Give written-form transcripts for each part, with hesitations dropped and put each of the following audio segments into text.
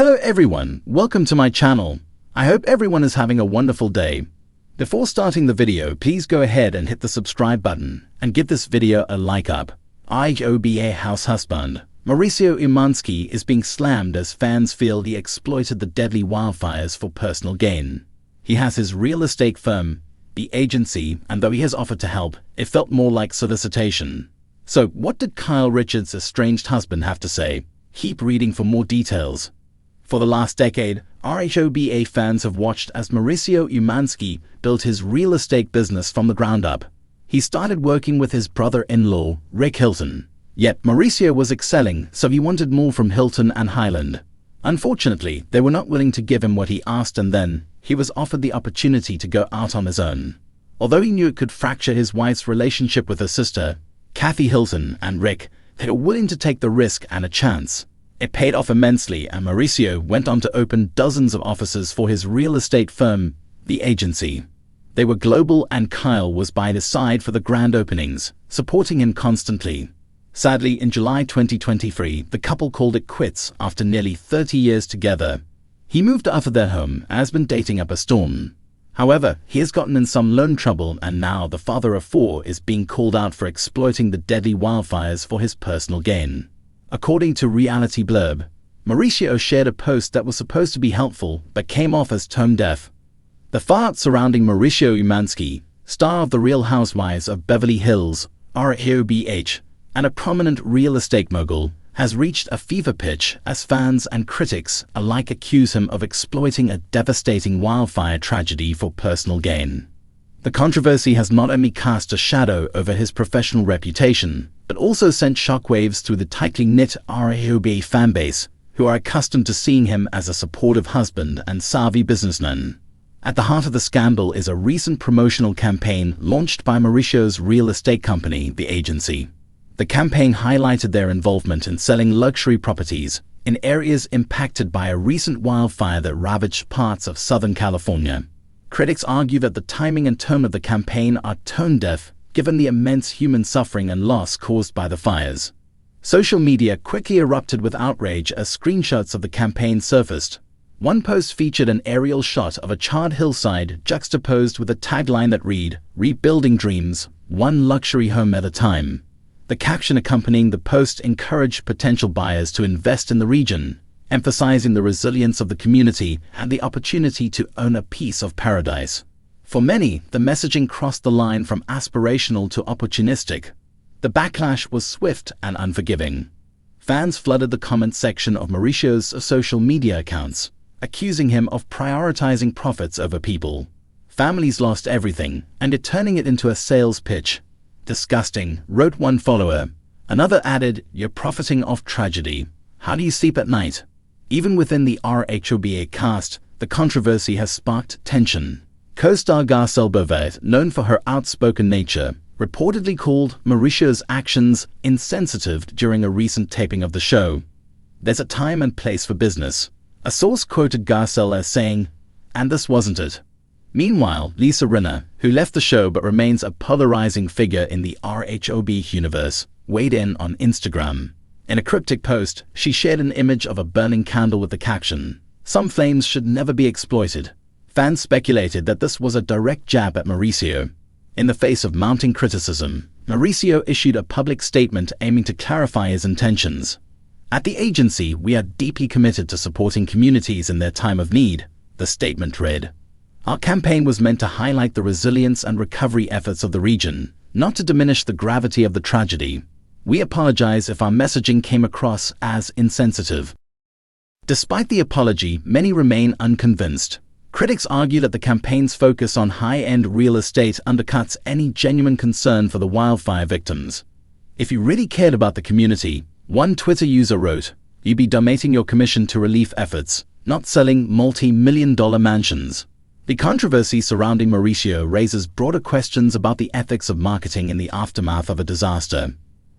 Hello everyone, welcome to my channel. I hope everyone is having a wonderful day. Before starting the video, please go ahead and hit the subscribe button and give this video a like up. RHOBH house husband Mauricio Umansky is being slammed as fans feel he exploited the deadly wildfires for personal gain. He has his real estate firm, the agency, and though he has offered to help, it felt more like solicitation. So what did Kyle Richards' estranged husband have to say? Keep reading for more details. For the last decade, RHOBH fans have watched as Mauricio Umansky built his real estate business from the ground up. He started working with his brother-in-law, Rick Hilton. Yet Mauricio was excelling, so he wanted more from Hilton and Highland. Unfortunately, they were not willing to give him what he asked, and then he was offered the opportunity to go out on his own. Although he knew it could fracture his wife's relationship with her sister, Kathy Hilton, and Rick, they were willing to take the risk and a chance. It paid off immensely, and Mauricio went on to open dozens of offices for his real estate firm, the agency. They were global, and Kyle was by his side for the grand openings, supporting him constantly. Sadly, in July 2023, the couple called it quits after nearly 30 years together. He moved out of their home and has been dating up a storm. However, he has gotten in some loan trouble, and now the father of 4 is being called out for exploiting the deadly wildfires for his personal gain. According to Reality Blurb, Mauricio shared a post that was supposed to be helpful but came off as tone deaf. The fallout surrounding Mauricio Umansky, star of The Real Housewives of Beverly Hills, RHOBH, and a prominent real estate mogul, has reached a fever pitch as fans and critics alike accuse him of exploiting a devastating wildfire tragedy for personal gain. The controversy has not only cast a shadow over his professional reputation, but also sent shockwaves through the tightly knit RHOBH fanbase, who are accustomed to seeing him as a supportive husband and savvy businessman. At the heart of the scandal is a recent promotional campaign launched by Mauricio's real estate company, the agency. The campaign highlighted their involvement in selling luxury properties in areas impacted by a recent wildfire that ravaged parts of Southern California. Critics argue that the timing and tone of the campaign are tone-deaf, given the immense human suffering and loss caused by the fires. Social media quickly erupted with outrage as screenshots of the campaign surfaced. One post featured an aerial shot of a charred hillside juxtaposed with a tagline that read, "Rebuilding dreams, one luxury home at a time." The caption accompanying the post encouraged potential buyers to invest in the region, emphasizing the resilience of the community and the opportunity to own a piece of paradise. For many, the messaging crossed the line from aspirational to opportunistic. The backlash was swift and unforgiving. Fans flooded the comment section of Mauricio's social media accounts, accusing him of prioritizing profits over people. Families lost everything, and it turning it into a sales pitch. "Disgusting," wrote one follower. Another added, "You're profiting off tragedy. How do you sleep at night?" Even within the RHOBH cast, the controversy has sparked tension. Co-star Garcelle Beauvais, known for her outspoken nature, reportedly called Mauricio's actions insensitive during a recent taping of the show. "There's a time and place for business." A source quoted Garcelle as saying, "And this wasn't it." Meanwhile, Lisa Vanderpump, who left the show but remains a polarizing figure in the RHOBH universe, weighed in on Instagram. In a cryptic post, she shared an image of a burning candle with the caption, "Some flames should never be exploited." Fans speculated that this was a direct jab at Mauricio. In the face of mounting criticism, Mauricio issued a public statement aiming to clarify his intentions. "At the agency, we are deeply committed to supporting communities in their time of need," the statement read. "Our campaign was meant to highlight the resilience and recovery efforts of the region, not to diminish the gravity of the tragedy. We apologize if our messaging came across as insensitive." Despite the apology, many remain unconvinced. Critics argue that the campaign's focus on high-end real estate undercuts any genuine concern for the wildfire victims. "If you really cared about the community," one Twitter user wrote, "you'd be donating your commission to relief efforts, not selling multi-million-dollar mansions." The controversy surrounding Mauricio raises broader questions about the ethics of marketing in the aftermath of a disaster.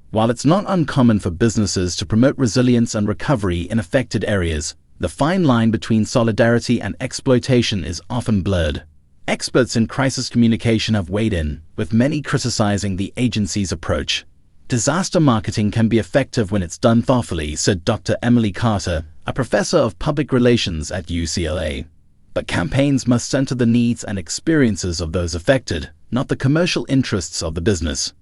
While it's not uncommon for businesses to promote resilience and recovery in affected areas, the fine line between solidarity and exploitation is often blurred. Experts in crisis communication have weighed in, with many criticizing the agency's approach. "Disaster marketing can be effective when it's done thoughtfully," said Dr. Emily Carter, a professor of public relations at UCLA. But campaigns must center the needs and experiences of those affected, not the commercial interests of the business.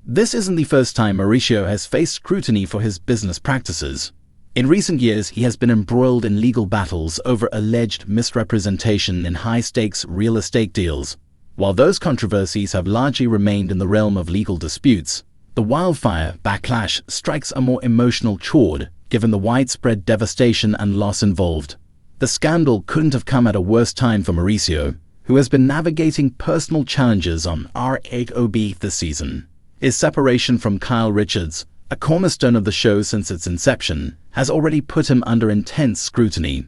This isn't the first time Mauricio has faced scrutiny for his business practices. In recent years, he has been embroiled in legal battles over alleged misrepresentation in high-stakes real estate deals. While those controversies have largely remained in the realm of legal disputes, the wildfire backlash strikes a more emotional chord, given the widespread devastation and loss involved. The scandal couldn't have come at a worse time for Mauricio, who has been navigating personal challenges on RHOBH this season. His separation from Kyle Richards, a cornerstone of the show since its inception, has already put him under intense scrutiny.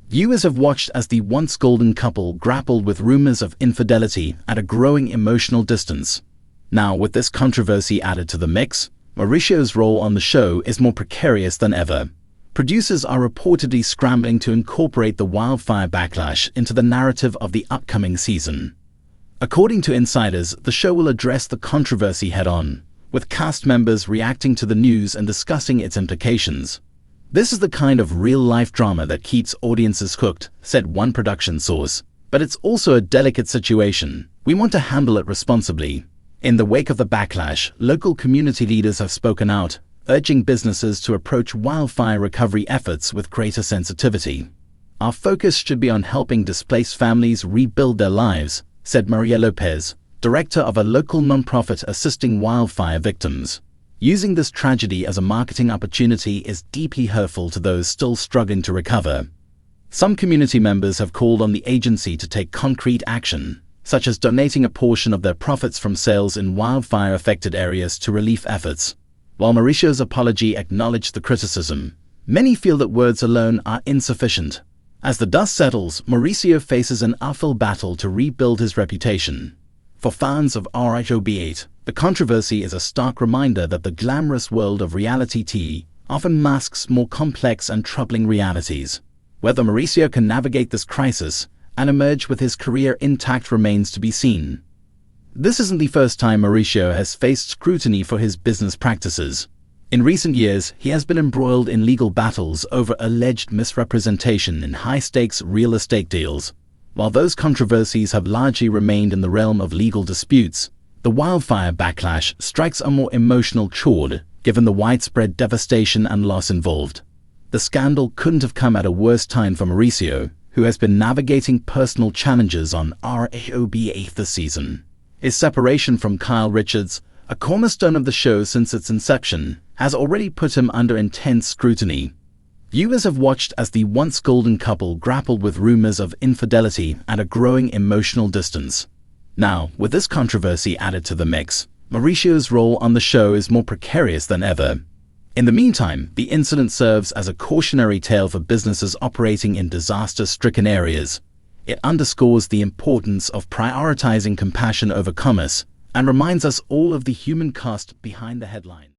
Viewers have watched as the once golden couple grappled with rumors of infidelity at a growing emotional distance. Now, with this controversy added to the mix, Mauricio's role on the show is more precarious than ever. Producers are reportedly scrambling to incorporate the wildfire backlash into the narrative of the upcoming season. According to insiders, the show will address the controversy head-on, with cast members reacting to the news and discussing its implications. "This is the kind of real-life drama that keeps audiences hooked," said one production source. "But it's also a delicate situation. We want to handle it responsibly." In the wake of the backlash, local community leaders have spoken out, urging businesses to approach wildfire recovery efforts with greater sensitivity. "Our focus should be on helping displaced families rebuild their lives," said Maria Lopez, director of a local nonprofit assisting wildfire victims. "Using this tragedy as a marketing opportunity is deeply hurtful to those still struggling to recover." Some community members have called on the agency to take concrete action, such as donating a portion of their profits from sales in wildfire-affected areas to relief efforts. While Mauricio's apology acknowledged the criticism, many feel that words alone are insufficient. As the dust settles, Mauricio faces an uphill battle to rebuild his reputation. For fans of RHOBH, the controversy is a stark reminder that the glamorous world of reality TV often masks more complex and troubling realities. Whether Mauricio can navigate this crisis and emerge with his career intact remains to be seen. This isn't the first time Mauricio has faced scrutiny for his business practices. In recent years, he has been embroiled in legal battles over alleged misrepresentation in high-stakes real estate deals. While those controversies have largely remained in the realm of legal disputes, the wildfire backlash strikes a more emotional chord, given the widespread devastation and loss involved. The scandal couldn't have come at a worse time for Mauricio, who has been navigating personal challenges on RHOBH this season. His separation from Kyle Richards, a cornerstone of the show since its inception, has already put him under intense scrutiny. Viewers have watched as the once golden couple grappled with rumors of infidelity at a growing emotional distance. Now, with this controversy added to the mix, Mauricio's role on the show is more precarious than ever. In the meantime, the incident serves as a cautionary tale for businesses operating in disaster-stricken areas. It underscores the importance of prioritizing compassion over commerce and reminds us all of the human cost behind the headline.